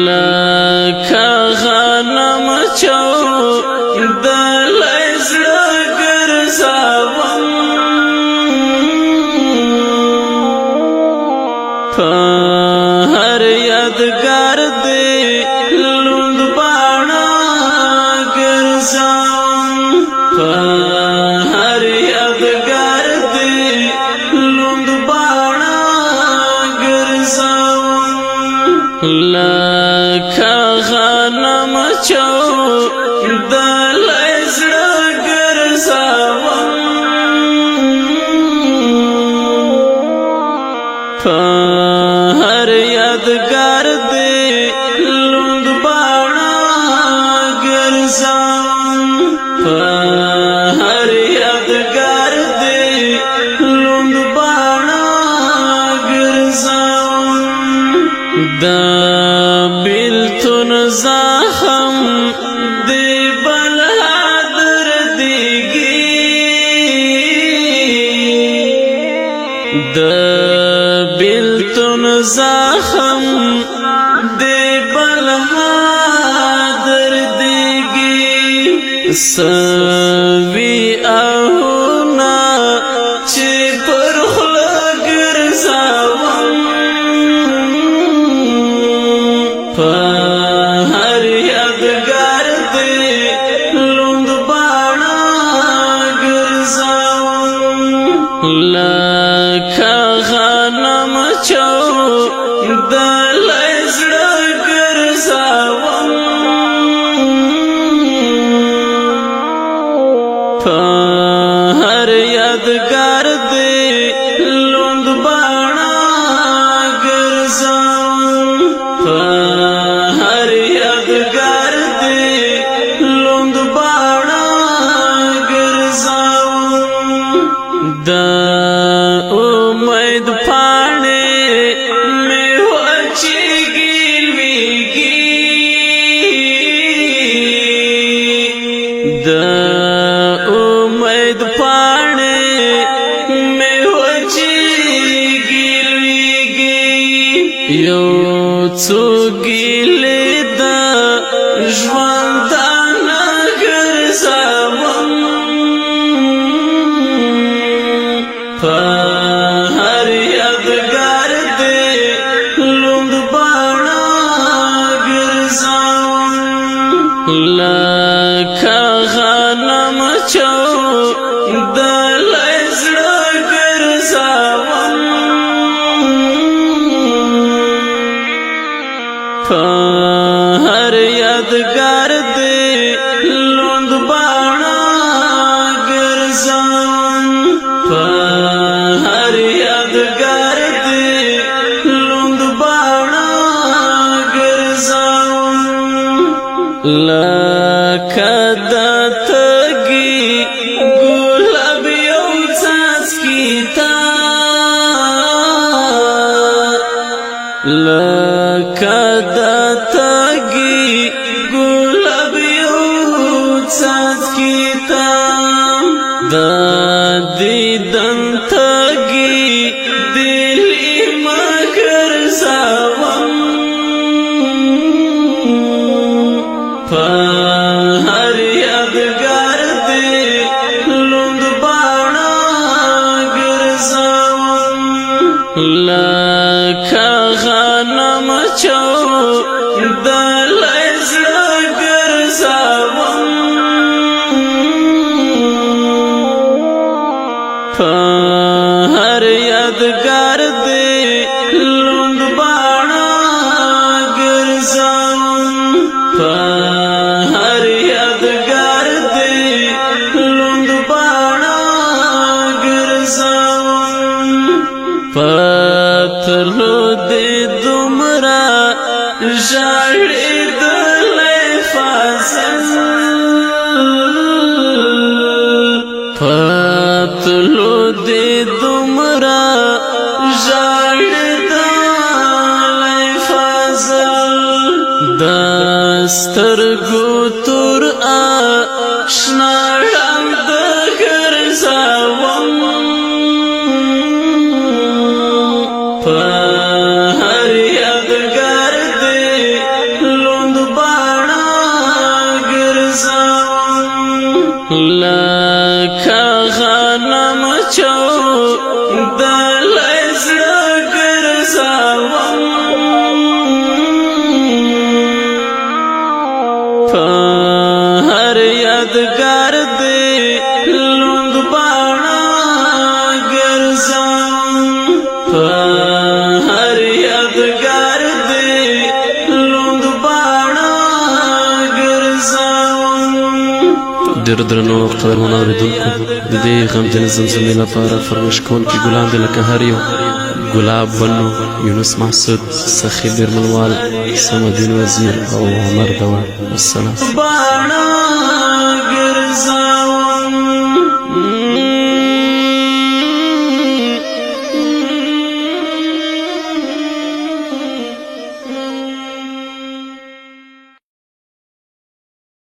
لکه غنم چودلی زړه ګرځوم په هر یادګار دې لوند باڼه ګرځوم په هر یادګار دې لوند باڼه ګرځوم لکه غنم چودلی زړه ګرځوم په هر یادګار دې لوند باڼه ګرځوم په هر یادګار دې لوند باڼه ګرځوم د بیلتون زخم دې بل حاضر دیږي د بیلتون زخم دې بل حاضر دیږي سوي اهونه چې پر خوله ګرځوم په هر یادګار دې لوند باڼه ګرځوم لکه غنم چودلی زړه ګرځوم په هر یادګار دې لوند باڼه ګرځوم په هر یادګار دې لوند باڼه ګرځوم د امید پاڼې مې وچېږي لوېږي د امید پاڼې مې وچېږي لوېږي یو څو ګیلې د ژوندانه ګرځوم په هر یادګار دې لوند باڼه ګرځوم لکه غنم چودلی زړه ګرځوم په هر یادګار دې لوند باڼه ګرځوم په هر یادګار دې لوند باڼه ګرځوم لکه د تږي ګلاب یو څاڅکي ته لکه د تږي ګلاب یو څاڅکي ته د دیدن تږي دلې مه ګرځوم په هر یادګار دې لوند باڼه ګرځوم لکه غنم چودلی زړه ګرځوم په هر یادګار دې لوند باڼه ګرځوم په هر یادګار دې لوند باڼه ګرځوم پتلو دې دومره ژړېدلی فضل پتلو دې دومره ژړېدلی فضل د سترګو تور اشنا لکه غنم چو دلی زړه ګرځوم په هر یادګار دې لوند باڼه ګرځوم په هر یادګار دې لوند باڼه ګرځوم. ډېر درنو قدرمنو اورېدونکو، د دې غمجنې زمزمې لپاره فرمایش کوونکي ګلان دي لکه هر یو: ګلاب بنو، یونس محسود، سخي بیرمنوال، صمدین وزیر او عمر دوان. والسلام.